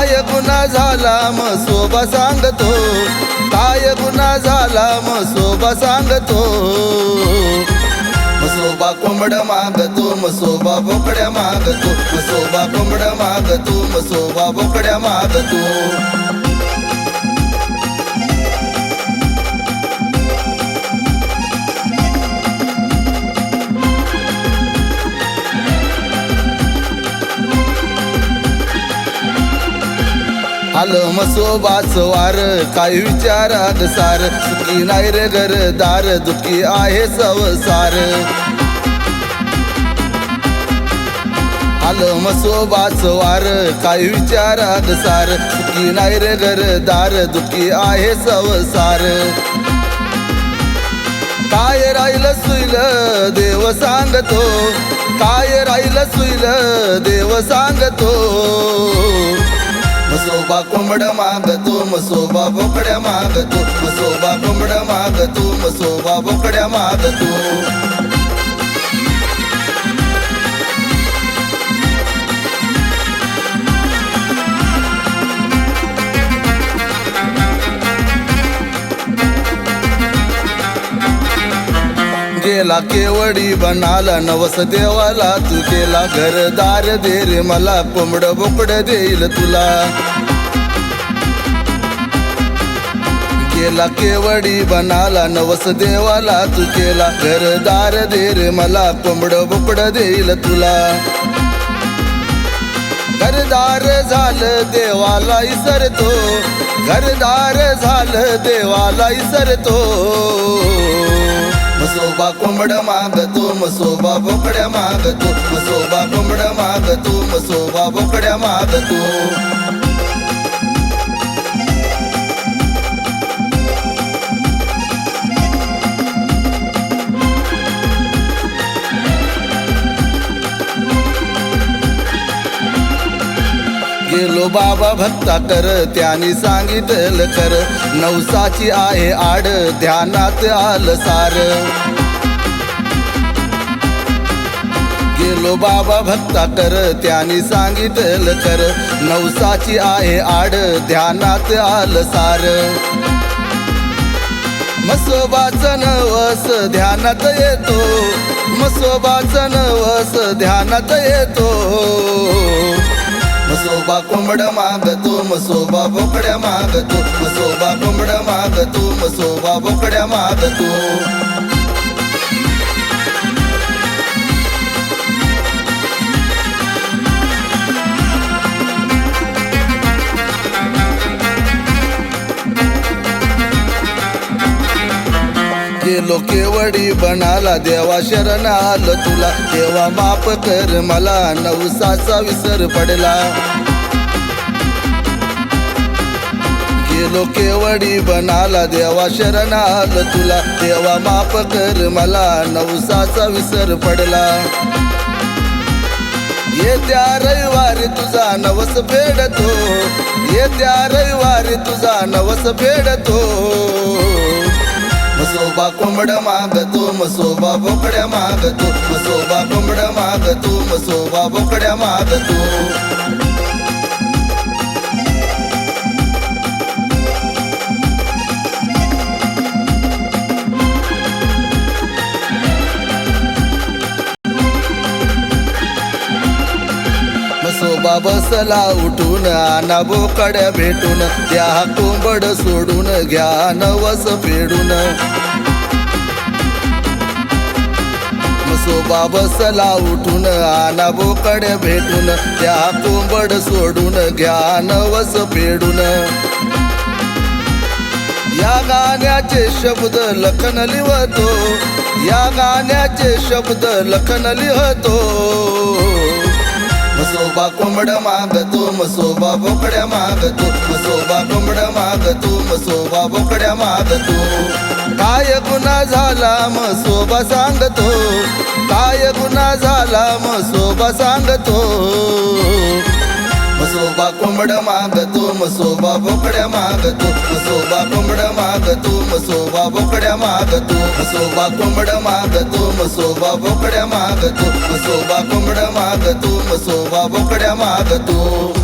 काय गुन्हा झाला म्हसोबा सांगतो, काय गुन्हा झाला म्हसोबा सांगतो. म्हसोबा कोंबड मागतो, म्हसोबा बोकड्या मागतो, म्हसोबा कोंबड मागतो, म्हसोबा बोकड्या मागतो. आलं म्हसोबाच वार काय विचारात सार, सुखी नाही रे घरदार दुखी आहे संसार. आलं म्हसोबाच वार काय विचारात सार, सुखी नाही रे घरदार दुखी आहे संसार. काय राहिलं सुईल देव सांगतो, काय राहिलं सुईल देव सांगतो. म्हसोबा कोंबड मागतो, म्हसोबा बोकड्या मागतो, म्हसोबा कोंबड मागतो, म्हसोबा बोकड्या मागतो. गेला केवडी बनाला नवस देवाला, तू केला घरदार दे रे मला, कोंबड बोकड देईल तुला. गेला केवडी बनाला नवस देवाला, तू केला घरदार दे रे मला, कोंबड बोकड देईल तुला. घरदार झालं देवाला इसरतो, घरदार झालं देवाला इसरतो. म्हसोबा कोंबड मागतो, म्हसोबा बोकड्या मागतो, म्हसोबा कोंबड मागतो, म्हसोबा बोकड्या मागतो. गेलो बाबा भक्ता कर, त्यांनी सांगितलं कर, नवसाची आहे आड ध्यानात आलं सार. गेलो बाबा भक्ता कर, त्यांनी सांगितलं कर, नवसाची आहे आड ध्यानात आलं सार. म्हसोबाचं नवस ध्यानात येतो, म्हसोबाचं नवस ध्यानात येतो. म्हसोबा कोंबड मागतो, म्हसोबा बोकड्या मागतो, म्हसोबा कोंबड मागतो, म्हसोबा बोकड्या मागतो. गेलो केवडी बनाला देवा शरण आलं तुला, देवा माफ कर मला नवसाचा विसर पडला. गेलो केवडी बनाला देवा शरण आलं तुला, देवा माफ कर मला नवसाचा विसर पडला. येत्या रविवारी तुझा नवस फेडतो, येत्या रविवारी तुझा नवस फेडतो. म्हसोबा कोंबड मागतो, म्हसोबा बोकड्या मागतो, म्हसोबा कोंबड मागतो, म्हसोबा बोकड्या मागतो. म्हसोबा बसला उठून आना बोकड्या भेटून, त्या कोंबड सोडून घ्या नवस फेडून. म्हसोबा बसला उठून आना बोकड्या भेटून, त्या कोंबड सोडून घ्या नवस फेडून. या गाण्याचे शब्द लखन लिहतो, या गाण्याचे शब्द लखन लिहतो. म्हसोबा कोंबड मागतो, म्हसोबा बोकड्या मागतो, म्हसोबा कोंबड मागतो, म्हसोबा बोकड्या मागतो. काय गुन्हा झाला म्हसोबा सांगतो, काय गुन्हा झाला म्हसोबा सांगतो. म्हसोबा कोंबड मागतो, म्हसोबा बोकड्या मागतो, म्हसोबा कोंबड मागतो, म्हसोबा बोकड्या मागतो. म्हसोबा कोंबड मागतो, म्हसोबा बोकड्या मागतो, म्हसोबा कोंबड मागतो, म्हसोबा बोकड्या मागतो.